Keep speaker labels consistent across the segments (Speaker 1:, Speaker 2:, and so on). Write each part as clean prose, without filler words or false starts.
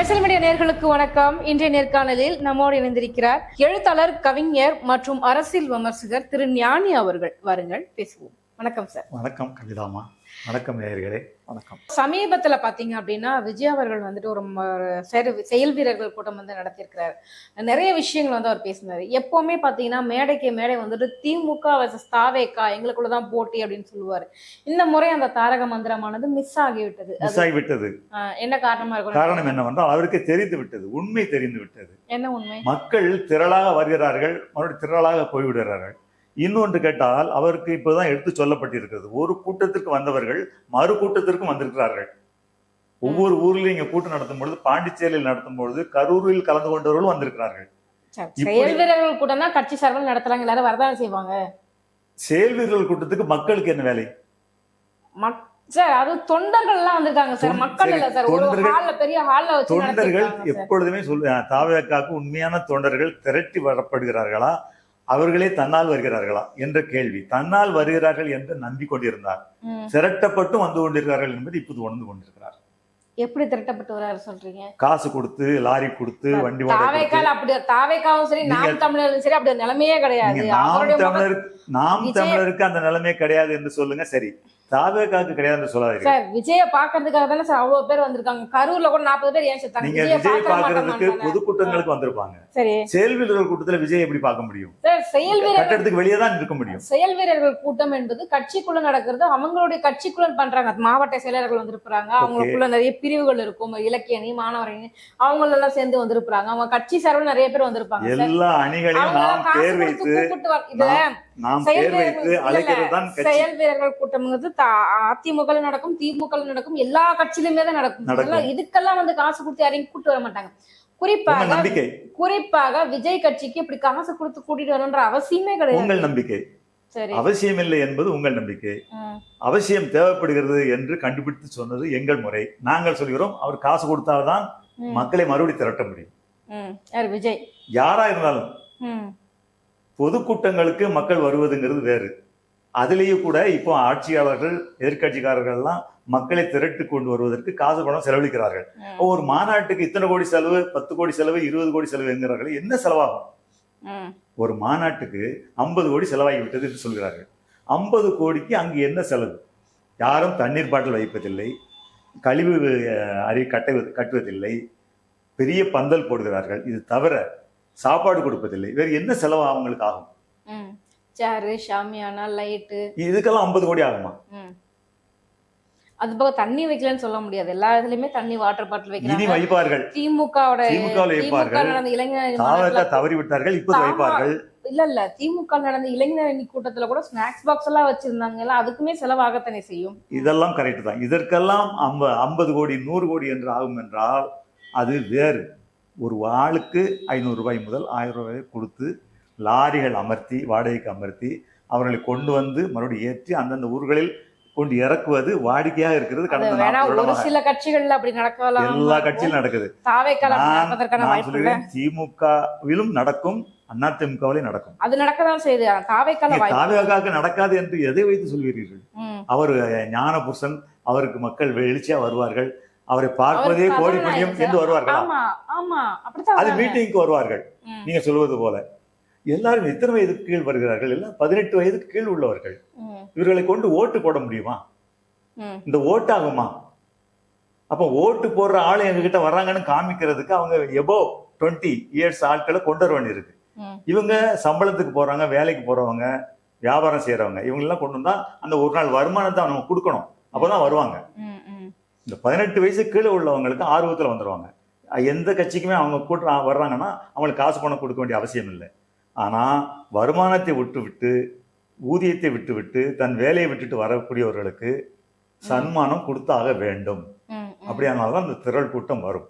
Speaker 1: Mersal media நேயர்களுக்கு வணக்கம். இன்றைய நேர்காணலில் நம்மோடு இணைந்திருக்கிறார் எழுத்தாளர், கவிஞர் மற்றும் அரசியல் விமர்சகர் திரு ஞானி அவர்கள். வாருங்கள் பேசுவோம். வணக்கம் சார்.
Speaker 2: வணக்கம் கவிதாமா. வணக்கம் நேயர்களே. வணக்கம்.
Speaker 1: சமீபத்துல பாத்தீங்க அப்படின்னா விஜய் அவர்கள் வந்துட்டு ஒரு செயல் வீரர்கள் கூட்டம் வந்து நடத்தியிருக்கிறார். நிறைய விஷயங்கள் வந்து அவர் பேசினாரு. எப்பவுமே பாத்தீங்கன்னா மேடைக்கு மேடை வந்துட்டு திமுக வர்சஸ் தாவேகா எங்களுக்குள்ளதான் போட்டி அப்படின்னு சொல்லுவாரு. இந்த முறை அந்த தாரக மந்திரமானது மிஸ் ஆகிவிட்டது. என்ன காரணமா இருக்கும்?
Speaker 2: காரணம் என்னவென்றால் அவருக்கு தெரிந்து விட்டது, உண்மை தெரிந்து விட்டது.
Speaker 1: என்ன உண்மை?
Speaker 2: மக்கள் திரளாக வருகிறார்கள், மறுபடியும் திரளாக போய்விடுகிறார்கள். இன்னொன்று கேட்டால் அவருக்கு இப்போதான் எடுத்து சொல்லப்பட்டிருக்கிறது, ஒரு கூட்டத்திற்கு வந்தவர்கள் மறு கூட்டத்திற்கும் வந்திருக்கிறார்கள். ஒவ்வொரு ஊர்லயும் இங்க கூட்டம் நடத்தும் பொழுது, பாண்டிச்சேரியில் நடத்தும் பொழுது, கரூரில் கலந்து கொண்டவர்களும் வந்திருக்கிறார்கள்.
Speaker 1: செயல் வீரர்கள் கூட்டம் தான் கட்சி சார்பில் நடத்துறாங்க, எல்லாரும் வரதான் செய்வாங்க.
Speaker 2: செயல் வீரர்கள் கூட்டத்துக்கு மக்களுக்கு என்ன வேலை
Speaker 1: சார்? அது தொண்டர்கள் எல்லாம் வந்திருக்காங்க சார், மக்கள் இல்ல சார். ஒரு ஹால்ல, பெரிய ஹால்ல வச்சு
Speaker 2: தொண்டர்கள் எப்பொழுதுமே தாவேகாவுக்கு உண்மையான தொண்டர்கள் திரட்டி வரப்படுகிறார்களா, அவர்களே தன்னால் வருகிறார்களா என்ற கேள்வி. தன்னால் வருகிறார்கள் என்று நம்பிக்கொண்டிருந்தார். திரட்டப்பட்டும் வந்து கொண்டிருக்கிறார்கள் என்பது இப்போது உணர்ந்து கொண்டிருக்கிறார்.
Speaker 1: எப்படி திரட்டப்பட்டு வராரு சொல்றீங்க?
Speaker 2: காசு கொடுத்து, லாரி கொடுத்து, வண்டி
Speaker 1: தாவேகாவும் சரி, நாம் தமிழரும் சரி, அப்படி நிலைமையே கிடையாது.
Speaker 2: நாம் தமிழருக்கு அந்த நிலைமை கிடையாது என்று சொல்லுங்க. சரி, தாவேகாவுக்கு கிடையாது என்று சொல்லாதீங்க
Speaker 1: சார். விஜய பாக்குறதுக்காக தானே சார் அவ்வளவு பேர் வந்திருக்காங்க. கரூர்ல கூட 40 பேர் ஏன் செத்தாங்க?
Speaker 2: நீங்க விஜய் பாக்குறதுக்கு பொதுக்கூட்டங்களுக்கு வந்திருப்பாங்க. சரி, செயல் வீரர்கள் கூட்டத்துல விஜய் எப்படி பார்க்க முடியும்
Speaker 1: சார்? செயல் வீரர்
Speaker 2: கட்டடத்துக்கு வெளியே தான் இருக்க முடியும்.
Speaker 1: செயல் வீரர்கள் கூட்டம் என்பது கட்சிக்குள்ள நடக்கிறது. அவங்களுடைய கட்சிக்குள்ள பண்றாங்க. மாவட்ட செயலர்கள் வந்திருப்பாங்க, அவங்களுக்குள்ள நிறைய பிரிவுகள் இருக்கும், இலக்கிய அணி, மாணவர் அணி, அவங்க எல்லாம் சேர்ந்து வந்திருப்பாங்க. அவங்க கட்சி சார்பில் நிறைய பேர் வந்திருப்பாங்க.
Speaker 2: எல்லா அணிகளையும் நாம் பேர் வைத்து
Speaker 1: செயல் வீரர்கள் கூட்டம்ங்கிறது அதிமுக நடக்கும், திமுக நடக்கும், எல்லா கட்சியிலுமே தான் நடக்கும். இதுக்கெல்லாம் வந்து காசு கொடுத்து யாரையும் கூட்டு வர மாட்டாங்க. குறிப்பாக விஜய் கட்சிக்கு இப்படி காசு கொடுத்து கூட்டிட்டு வரணும்ன்ற அவசியமே கிடையாது.
Speaker 2: உங்கள் நம்பிக்கை அவசியம் இல்லை என்பது உங்கள் நம்பிக்கை. அவசியம் தேவைப்படுகிறது என்று கண்டுபிடித்து சொன்னது எங்கள் முறை. நாங்கள் சொல்கிறோம், அவர் காசு கொடுத்தால்தான் மக்களை மறுபடி திரட்ட முடியும்.
Speaker 1: விஜய்
Speaker 2: யாரா இருந்தாலும் பொதுக்கூட்டங்களுக்கு மக்கள் வருவதுங்கிறது வேறு. அதுலேயே கூட இப்போ ஆட்சியாளர்கள், எதிர்கட்சிக்காரர்கள் எல்லாம் மக்களை திரட்டு கொண்டு வருவதற்கு காசு பணம் செலவழிக்கிறார்கள். ஒரு மாநாட்டுக்கு இத்தனை கோடி செலவு, 10 கோடி செலவு, 20 கோடி செலவு என்கிறார்கள். என்ன செலவாகும்? ஒரு மாநாட்டுக்கு 50 கோடி செலவாகி விட்டது என்று சொல்கிறார்கள். 50 கோடிக்கு அங்கு என்ன செலவு? யாரும் தண்ணீர் பாட்டில் வைப்பதில்லை, கழிவு அறி கட்டுவதில்லை, பெரிய பந்தல் போடுகிறார்கள். இது தவிர சாப்பாடு கொடுப்பதில்லை. வேறு என்ன செலவு அவங்களுக்கு ஆகும்?
Speaker 1: சேரு, ஷாமியானா, லைட்டு,
Speaker 2: இதுக்கெல்லாம் 50 கோடி ஆகுமா?
Speaker 1: அது போக தண்ணி வைக்கலன்னு சொல்ல முடியாது. எல்லா இதுலயுமே தண்ணி, வாட்டர் பாட்டில்
Speaker 2: வைப்பார்கள்.
Speaker 1: திமுக நடந்த இளைஞர்
Speaker 2: தவறி விட்டார்கள், இப்போது வைப்பார்கள்.
Speaker 1: இல்ல திமுக நடந்த இளைஞர் அணி கூட்டத்துல கூட ஸ்நாக்ஸ் பாக்ஸ் எல்லாம் வச்சிருந்தாங்க. அதுக்குமே செலவாகத்தானே செய்யும்.
Speaker 2: இதெல்லாம் கரெக்ட் தான். இதற்கெல்லாம் 50 கோடி 100 கோடி என்று ஆகும் என்றால் அது வேறு. ஒரு ஆளுக்கு 500 ரூபாய் முதல் 1000 ரூபாய் கொடுத்து லாரிகள் அமர்த்தி, வாடகைக்கு அமர்த்தி, அவர்களை கொண்டு வந்து மறுபடியும் ஏற்றி அந்தந்த ஊர்களில் கொண்டு இறக்குவது வாடிக்கையாக இருக்கிறது.
Speaker 1: கடந்த சில கட்சிகள்ல அப்படி நடக்கலாம்,
Speaker 2: எல்லா கட்சியிலும் நடக்குது. திமுகவிலும் நடக்கும், அதிமுகவிலும் நடக்கும்.
Speaker 1: அது நடக்கதான் செய்யுது.
Speaker 2: தாவேகாவுக்கு நடக்காது என்று எதை வைத்து சொல்வீர்கள்? அவர் ஞான புருஷன், அவருக்கு மக்கள் எழுச்சியா வருவார்கள், அவரை பார்ப்பதே கோடி புண்ணியம் என்று வருவார்கள். அது மீட்டிங்க்கு வருவார்கள். நீங்க சொல்வது போல எல்லாரும் எத்தனை வயதுக்கு கீழ் வருகிறார்கள்? எல்லாம் 18 வயதுக்கு கீழ் உள்ளவர்கள். இவர்களை கொண்டு ஓட்டு போட முடியுமா? இந்த ஓட்டு ஆகுமா? அப்ப ஓட்டு போடுற ஆளு எங்ககிட்ட வர்றாங்கன்னு காமிக்கிறதுக்கு அவங்க எபோவ் 20 இயர்ஸ் ஆட்களை கொண்டு வர வேண்டியிருக்கு. இவங்க சம்பளத்துக்கு போறாங்க, வேலைக்கு போறவங்க, வியாபாரம் செய்யறவங்க, இவங்க எல்லாம் கொண்டு வந்தா அந்த ஒரு நாள் வருமானத்தை நம்ம கொடுக்கணும். அப்பதான் வருவாங்க. இந்த 18 வயசு கீழே உள்ளவங்களுக்கு ஆர்வத்துல வந்துடுவாங்க. எந்த கட்சிக்குமே அவங்க கூட்டம் வர்றாங்கன்னா அவங்களுக்கு காசு பணம் கொடுக்க வேண்டிய அவசியம் இல்லை. ஆனா வருமானத்தை விட்டு ஊதியத்தை விட்டு தன் வேலையை விட்டுட்டு வரக்கூடியவர்களுக்கு சன்மானம் கொடுத்தாக வேண்டும். அப்படியானால்தான் அந்த திரள் கூட்டம் வரும்.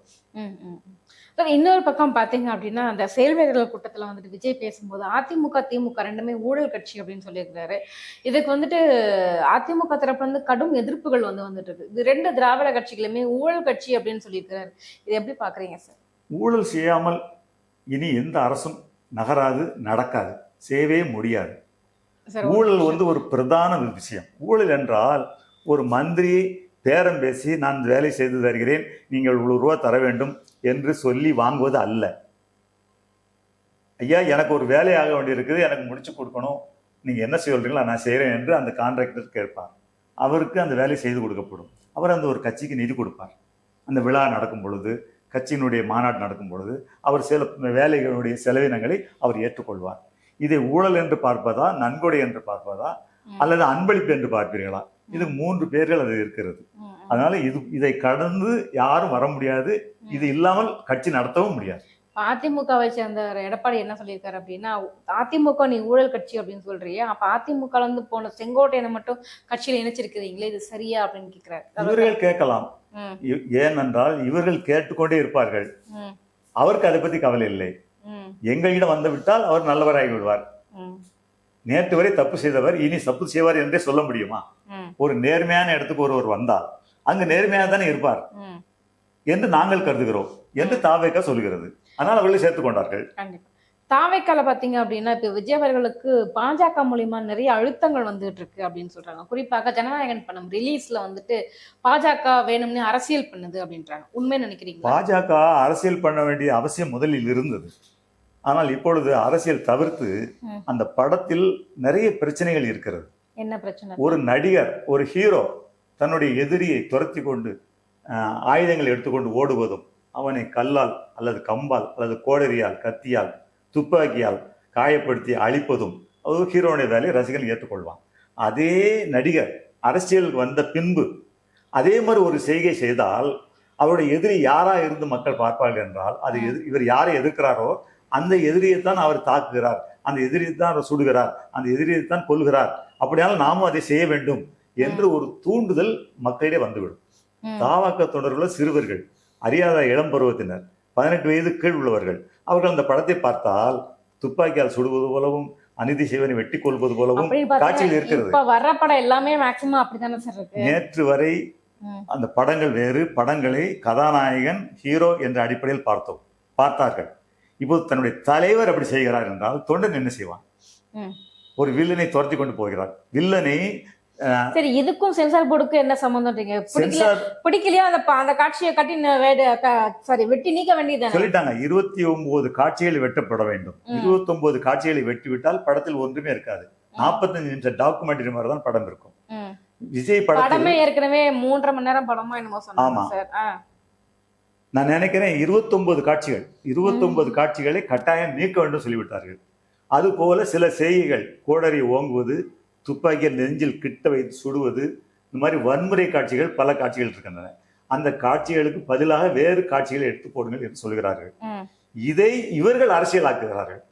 Speaker 1: இன்னொரு பக்கம் பாத்தீங்க அப்படின்னா, அந்த செயல் வீரர்கள் கூட்டத்துல வந்துட்டு விஜய் பேசும்போது அதிமுக திமுக ரெண்டுமே ஊழல் கட்சி அப்படின்னு சொல்லியிருக்கிறாரு. இதுக்கு வந்துட்டு அதிமுக தரப்புல இருந்து கடும் எதிர்ப்புகள் வந்துட்டு இருக்கு. இது 2 திராவிட கட்சிகளுமே ஊழல் கட்சி அப்படின்னு சொல்லியிருக்கிறாரு. இது எப்படி பாக்குறீங்க சார்?
Speaker 2: ஊழல் செய்யாமல் இனி எந்த அரசும் நகராது, நடக்காது, செய்யவே முடியாது. ஊழல் ஒரு பிரதான விஷயம். ஊழல் என்றால் ஒரு மந்திரி பேரம் பேசி, நான் வேலை செய்து தருகிறேன், நீங்கள் 100 ரூபா தர வேண்டும், என்று சொல்லி வாங்குவது அல்ல. ஐயா எனக்கு ஒரு வேலையாக வேண்டியிருக்குது, எனக்கு முடிச்சு கொடுக்கணும், நீங்க என்ன சொல்றீங்களோ நான் செய்கிறேன் என்று அந்த கான்ட்ராக்டர் கேட்பார். அவருக்கு அந்த வேலை செய்து கொடுக்கப்படும். அவர் அந்த ஒரு கட்சிக்கு நிதி கொடுப்பார். அந்த விழா நடக்கும் பொழுது, கட்சியினுடைய மாநாடு நடக்கும் பொழுது அவர் சில வேலைகளுடைய செலவினங்களை அவர் ஏற்றுக்கொள்வார். இதை ஊழல் என்று பார்ப்பதா, நன்கொடை என்று பார்ப்பதா, அல்லது அன்பளிப்பு என்று பார்ப்பீர்களா? இது 3 பேர்கள் அது இருக்கிறது. அதனால இதை கடந்து யாரும் வர முடியாது. இது இல்லாமல் கட்சி நடத்தவும் முடியாது.
Speaker 1: அதிமுகவை சேர்ந்த எடப்பாடி என்ன சொல்லியிருக்காரு அப்படின்னா, அதிமுக நீ ஊழல் கட்சி அப்படின்னு சொல்றியே, அப்ப அதிமுக இருந்து போன செங்கோட்டையனை மட்டும் கட்சியில இணைச்சிருக்கிறீங்களே, இது சரியா அப்படின்னு கேட்கிறாரு.
Speaker 2: இவர்கள் கேட்கலாம். ஏனென்றால் இவர்கள் கேட்டுக்கொண்டே இருப்பார்கள். அவருக்கு அதை பத்தி கவலை இல்லை. எங்களிடம் வந்து விட்டால் அவர் நல்லவராகி விடுவார். நேற்று வரை தப்பு செய்தவர் இனி தப்பு செய்வார் என்றே சொல்ல முடியுமா? ஒரு நேர்மையான இடத்துக்கு ஒருவர் வந்தால் அங்கு நேர்மையாக தானே இருப்பார் என்று நாங்கள் கருதுகிறோம் என்று தாவேக்கா சொல்கிறது. அதனால் அவர்களை சேர்த்துக் கொண்டார்கள்.
Speaker 1: தாவேக்கால பாத்தீங்க அப்படின்னா, இப்ப விஜய் அவர்களுக்கு பாஜக மூலியமா நிறைய அழுத்தங்கள் வந்துட்டு இருக்கு அப்படின்னு சொல்றாங்க. குறிப்பாக ஜனநாயகன் படம் ரிலீஸ்ல வந்துட்டு பாஜக வேணும்னு அரசியல் பண்ணுது அப்படின்றாங்க. உண்மை நினைக்கிறீங்க?
Speaker 2: பாஜக அரசியல் பண்ண வேண்டிய அவசியம் முதலில் இருந்தது. ஆனால் இப்பொழுது அரசியல் தவிர்த்து அந்த படத்தில் நிறைய பிரச்சனைகள் இருக்கிறது.
Speaker 1: என்ன பிரச்சனை?
Speaker 2: ஒரு நடிகர், ஒரு ஹீரோ தன்னுடைய எதிரியை துரத்தி கொண்டு ஆயுதங்களை எடுத்துக்கொண்டு ஓடுவதும், அவனை கல்லால் அல்லது கம்பால் அல்லது கோடரியால், கத்தியால், துப்பாக்கியால் காயப்படுத்தி அழிப்பதும் அது ஹீரோனுடைய வேலையை ரசிகர்கள் ஏற்றுக்கொள்வான். அதே நடிகர் அரசியலுக்கு வந்த பின்பு அதே மாதிரி ஒரு செய்கை செய்தால் அவருடைய எதிரி யாரா இருந்து மக்கள் பார்ப்பார்கள் என்றால், அது இவர் யாரை எதிர்க்கிறாரோ அந்த எதிரியைத்தான் அவர் தாக்குகிறார், அந்த எதிரியை தான் அவர் சுடுகிறார், அந்த எதிரியை தான் கொல்கிறார், அப்படியானால் நாமும் அதை செய்ய வேண்டும் என்று ஒரு தூண்டுதல் மக்களிடையே வந்துவிடும். தாவாக்க தொடர்கள் சிறுவர்கள், அறியாத இளம் பருவத்தினர், 18 வயது கீழ் உள்ளவர்கள், அவர்கள் அந்த படத்தை பார்த்தால் துப்பாக்கியால் சுடுவது போலவும் அநீதி செய்வனை வெட்டி கொள்வது போலவும் காட்சியில் இருக்கிறது.
Speaker 1: வர்ற படம் எல்லாமே மேக்ஸிமம் அப்படித்தானே சார் இருக்கு.
Speaker 2: நேற்று வரை அந்த படங்கள் வேறு, படங்களை கதாநாயகன் ஹீரோ என்ற அடிப்படையில் பார்த்தார்கள். இப்போது தன்னுடைய தலைவர் அப்படி செய்கிறார் என்றால் தொண்டன் என்ன செய்வான்? ஒரு வில்லனை துரத்தி கொண்டு போகிறார். வில்லனை
Speaker 1: சரி, இதுக்கும் சென்சார் போர்டுக்கு என்ன சம்பந்தம்? பிடிக்கலையா அந்த காட்சியை கட்டி வெட்டி நீக்க வேண்டியது
Speaker 2: சொல்லிட்டாங்க. 29 காட்சிகள் வெட்டப்பட வேண்டும். 29 காட்சிகளை வெட்டிவிட்டால் படத்தில் ஒன்றுமே இருக்காது. 45 நிமிஷம் டாக்குமெண்ட்ரி மாதிரி தான் படம் இருக்கும். விஜய்
Speaker 1: படமே ஏற்கனவே 3.5 மணி நேரம் படமா என்னமோ சொன்னாங்க சார்.
Speaker 2: நான் நினைக்கிறேன் 29 காட்சிகள், 29 காட்சிகளை கட்டாயம் நீக்க வேண்டும் சொல்லிவிட்டார்கள். அது போல சில செய்திகள், கோடரி ஓங்குவது, துப்பாக்கியை நெஞ்சில் கிட்ட வைத்து சுடுவது, இந்த மாதிரி வன்முறை காட்சிகள் பல காட்சிகள் இருக்கின்றன. அந்த காட்சிகளுக்கு பதிலாக வேறு காட்சிகளை எடுத்து போடுங்கள் என்று சொல்கிறார்கள். இதை இவர்கள் அரசியலாக்குகிறார்கள்.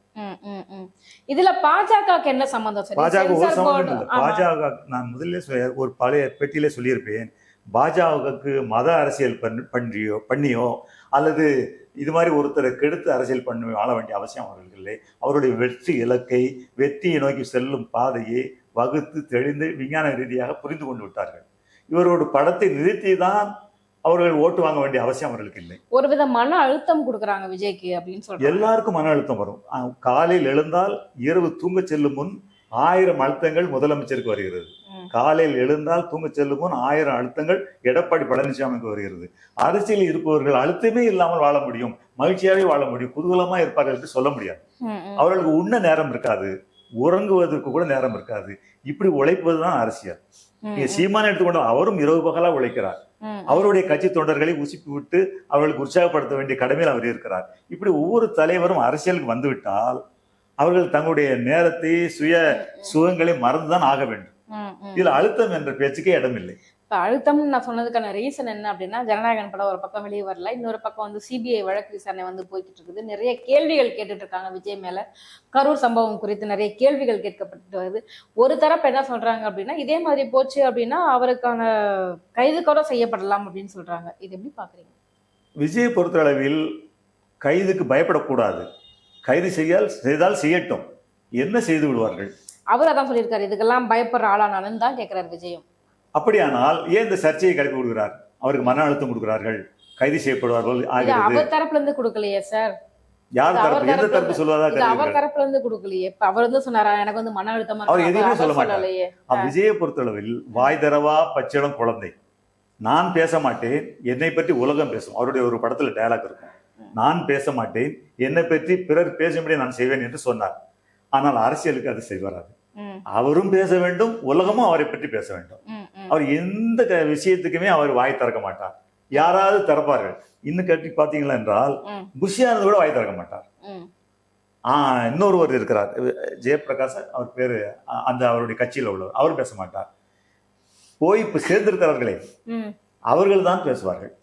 Speaker 1: இதுல பாஜக என்ன சம்பந்தம்?
Speaker 2: பாஜக ஒரு சம்பந்தம் இல்லை. பாஜக நான் முதல்ல ஒரு பழைய பெட்டியிலே சொல்லியிருப்பேன், பாஜகவுக்கு மத அரசியல் பண்ணியோ அல்லது இது மாதிரி ஒருத்தரை கெடுத்து அரசியல் பண்ணி ஆள வேண்டிய அவசியம் அவர்களுக்கு இல்லை. அவருடைய வெற்றி இலக்கை, வெற்றியை நோக்கி செல்லும் பாதையை வகுத்து தெளிந்து விஞ்ஞான ரீதியாக புரிந்து கொண்டு விட்டார்கள். இவரோட படத்தை நிறுத்தி தான் அவர்கள் ஓட்டு வாங்க வேண்டிய அவசியம் அவர்களுக்கு இல்லை.
Speaker 1: ஒருவித மன அழுத்தம் கொடுக்குறாங்க விஜய்க்கு அப்படின்னு சொல்றாங்க.
Speaker 2: எல்லாருக்கும் மன அழுத்தம் வரும். காலையில் எழுந்தால் இரவு தூங்க செல்லும் முன் 1000 அழுத்தங்கள் முதலமைச்சருக்கு வருகிறது. காலையில் எழுந்தால் தூங்க செல்லும் முன் 1000 அழுத்தங்கள் எடப்பாடி பழனிசாமிக்கு வருகிறது. அரசியலில் இருப்பவர்கள் அழுத்தமே இல்லாமல் வாழ முடியும், மகிழ்ச்சியாவே வாழ முடியும், குதூகலமா இருப்பார்கள் என்று சொல்ல முடியாது. அவர்களுக்கு உண்ண நேரம் இருக்காது, உறங்குவதற்கு கூட நேரம் இருக்காது. இப்படி உழைப்பதுதான் அரசியல். சீமானை எடுத்துக்கொண்டால் அவரும் இரவு பகலா உழைக்கிறார். அவருடைய கட்சி தொண்டர்களை உசுப்பி விட்டு அவர்களுக்கு உற்சாகப்படுத்த வேண்டிய கடமையில் அவர் இருக்கிறார். இப்படி ஒவ்வொரு தலைவரும் அரசியலுக்கு வந்துவிட்டால் அவர்கள் தங்களுடைய நேரத்தை, சுய சுகங்களை மறந்துதான் ஆக வேண்டும். இதுல அழுத்தம் என்ற பேச்சுக்கே இடமில்லை.
Speaker 1: இப்போ அழுத்தம்னு நான் சொன்னதுக்கான ரீசன் என்ன அப்படின்னா, ஜனநாயகன் படம் ஒரு பக்கம் வெளியே வரல, இன்னொரு பக்கம் வந்து சிபிஐ வழக்கு விசாரணை வந்து போய்கிட்டு இருக்குது. நிறைய கேள்விகள் கேட்டுட்டு இருக்காங்க விஜய் மேல. கரூர் சம்பவம் குறித்து நிறைய கேள்விகள் கேட்கப்பட்டு வருது. ஒரு தரப்பு என்ன சொல்றாங்க அப்படின்னா, இதே மாதிரி போச்சு அப்படின்னா அவருக்கான கைது கூட செய்யப்படலாம் அப்படின்னு சொல்றாங்க. இது எப்படி பாக்குறீங்க?
Speaker 2: விஜய் பொறுத்தளவில் கைதுக்கு பயப்படக்கூடாது. கைது செய்தால் செய்யட்டும், என்ன செய்து விடுவார்கள்?
Speaker 1: அவர் அதான் சொல்லியிருக்காரு, இதுக்கெல்லாம் பயப்படுற ஆளானாலும் தான் கேட்கிறார் விஜயும்.
Speaker 2: அப்படியானால் ஏன் இந்த சர்ச்சையை கிளப்பி விடுகிறார்? அவருக்கு மன அழுத்தம் கொடுக்கிறார்கள், கைது செய்யப்படுவார்கள்.
Speaker 1: அவர் தரப்புல இருந்து கொடுக்கலையே சார்.
Speaker 2: யார் தரப்பு, எந்த தரப்பு சொல்வதா?
Speaker 1: அவர் தரப்புல இருந்து கொடுக்கலையே. அவர் வந்து சொன்னாரா எனக்கு வந்து மன அழுத்தமா?
Speaker 2: அவர் எதுவுமே சொல்ல மாட்டார். விஜயை பொறுத்தளவில் வாய் தரவா பச்சிடம் குழந்தை, நான் பேச மாட்டேன், என்னை பற்றி உலகம் பேசும். அவருடைய ஒரு படத்துல டயலாக் இருக்கும், நான் பேச மாட்டேன், என்னை பற்றி பிறர் பேசும்படி நான் செய்வேன் என்று சொன்னார். ஆனால் அரசியலுக்கு அது செய்வாராது. அவரும் பேச வேண்டும், உலகமும் அவரை பற்றி பேச வேண்டும். அவர் எந்த விஷயத்துக்குமே அவர் வாய் திறக்க மாட்டார். யாராவது திறப்பார்கள். இன்னும் கட்டி பாத்தீங்களா என்றால் புஷியானது கூட வாய் திறக்க மாட்டார். இன்னொருவர் இருக்கிறார், ஜெயபிரகாஷ், அவர் பேரு, அந்த அவருடைய கட்சியில் உள்ளவர், அவர் பேச மாட்டார். போய் இப்ப சேர்ந்திருக்கிறார்களே அவர்கள் தான் பேசுவார்கள்.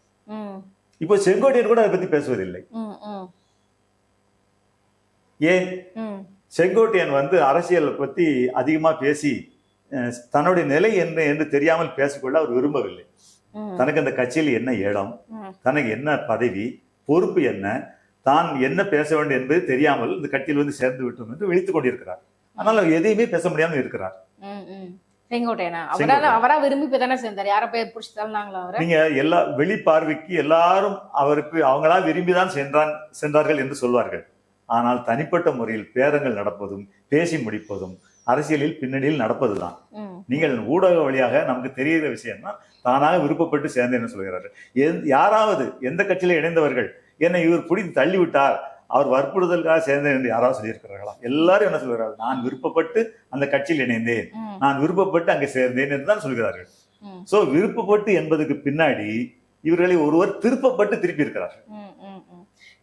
Speaker 2: இப்போ செங்கோட்டையன் கூட அதை பத்தி பேசுவதில்லை. ஏன்? செங்கோட்டையன் அரசியல் பத்தி அதிகமா பேசி தன்னுடைய நிலை என்ன என்று தெரியாமல் பேசிக்கொள்ள அவர் விரும்பவில்லை. தனக்கு அந்த கட்சியில் என்ன இடம், தனக்கு என்ன பதவி, பொறுப்பு என்ன, தான் என்ன பேச வேண்டும் என்பது தெரியாமல் இந்த கட்சியில் சேர்ந்து விட்டோம் என்று விழித்துக் கொண்டிருக்கிறார். ஆனால் அவர் எதையுமே பேச முடியாமல் இருக்கிறார்.
Speaker 1: அவரா விரும்பி தானே சேர்ந்தார். யார போய் பிடிச்சாலும்
Speaker 2: நீங்க எல்லா வெளிப்பார்வைக்கு எல்லாரும் அவருக்கு அவங்களா விரும்பிதான் சென்றார்கள் என்று சொல்வார்கள். ஆனால் தனிப்பட்ட முறையில் பேரங்கள் நடப்பதும் பேசி முடிப்பதும் அரசியலில் பின்னணியில் நடப்பதுதான். நீங்கள் ஊடக வழியாக நமக்கு தெரிகிற விஷயம்னா தானாக விருப்பப்பட்டு சேர்ந்தேன்னு சொல்கிறார்கள். யாராவது எந்த கட்சியில இணைந்தவர்கள் என்னை இவர் பிடித்து தள்ளிவிட்டார், அவர் வற்புறுதலுக்காக சேர்ந்தேன் என்று யாராவது சொல்லியிருக்கிறார்களா? எல்லாரும் என்ன சொல்கிறார்கள்? நான் விருப்பப்பட்டு அந்த கட்சியில் இணைந்தேன், நான் விருப்பப்பட்டு அங்கே சேர்ந்தேன் என்று தான் சொல்கிறார்கள். சோ விருப்பப்பட்டு என்பதுக்கு பின்னாடி இவர்களை ஒருவர் திருப்பப்பட்டு திருப்பி இருக்கிறார்கள்.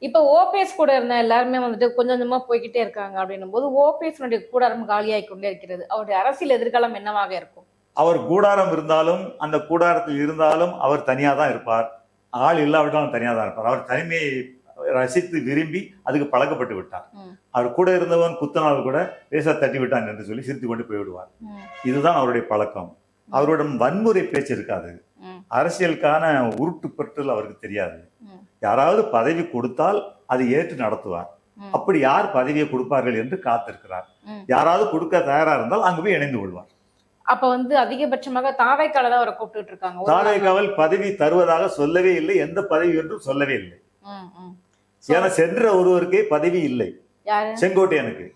Speaker 1: இப்ப ஓபிஎஸ் கூட இருந்த எல்லாருமே கொஞ்சம் கொஞ்சமா போய்கிட்டே இருக்காங்க அப்படின்னும் போது ஓபிஎஸ் கூடாரம் காலியாகி கொண்டே இருக்கிறது. அவருடைய அரசியல் எதிர்காலம் என்னவாக இருக்கும்?
Speaker 2: அவர் கூடாரம் இருந்தாலும் அந்த கூடாரத்தில் இருந்தாலும் அவர் தனியா தான் இருப்பார். ஆள் இல்லாவிட்டாலும் தனியா தான் இருப்பார். அவர் தனிமையை ரசித்து விரும்பி அதுக்கு பழக்கப்பட்டு விட்டார். அவர் கூட இருந்தவன் குத்தனால் கூட லேசா தட்டி விட்டான் என்று சொல்லி சிரித்து கொண்டு போய்விடுவார். இதுதான் அவருடைய பழக்கம். அவருடன் வன்முறை பேச்சு இருக்காது. அரசியலுக்கான உருட்டு பற்றல் அவருக்கு தெரியாது. யாராவது பதவி கொடுத்தால் அதை ஏற்று நடத்துவார். அப்படி யார் பதவியை கொடுப்பார்கள் என்று காத்திருக்கிறார். யாராவது கொடுக்க தயாரா இருந்தால் அங்கு போய் இணைந்து கொள்வார்.
Speaker 1: அப்ப அதிகபட்சமாக தாவேக்கால தான் அவரை கூப்பிட்டு இருக்காங்க.
Speaker 2: தாவேக்காவில் பதவி தருவதாக சொல்லவே இல்லை, எந்த பதவி என்றும் சொல்லவே இல்லை. ஏன்னா சென்ற ஒருவருக்கே பதவி இல்லை. செங்கோட்டையனுக்கு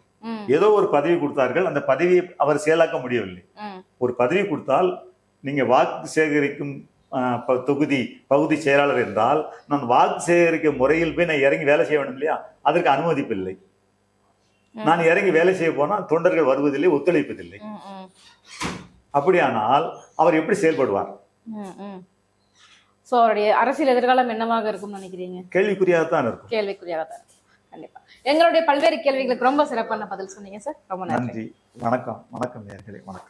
Speaker 2: ஏதோ ஒரு பதவி கொடுத்தார்கள், அந்த பதவியை அவர் செயலாக்க முடியவில்லை. ஒரு பதவி கொடுத்தால் நீங்க வாக்கு சேகரிக்கும் பகுதி செயலாளர் என்றால் நான் வாக்கு சேகரிக்கும் முறையில் போய் நான் இறங்கி வேலை செய்ய வேண்டும் இல்லையா? அதற்கு அனுமதிப்பில்லை. நான் இறங்கி வேலை செய்ய போனால் தொண்டர்கள் வருவதில்லை, ஒத்துழைப்பதில்லை. அப்படியானால் அவர் எப்படி செயல்படுவார்?
Speaker 1: அவருடைய அரசியல் எதிர்காலம் என்னவாக இருக்கும் நினைக்கிறீங்க?
Speaker 2: கேள்விக்குறியாகத்தான் இருக்கும்.
Speaker 1: கேள்விக்குறியாகத்தான். கண்டிப்பா. எங்களுடைய பல்வேறு கேள்விகளுக்கு ரொம்ப சிறப்பான பதில் சொன்னீங்க சார். ரொம்ப நன்றி.
Speaker 2: வணக்கம். வணக்கம் நேயர்களே, வணக்கம்.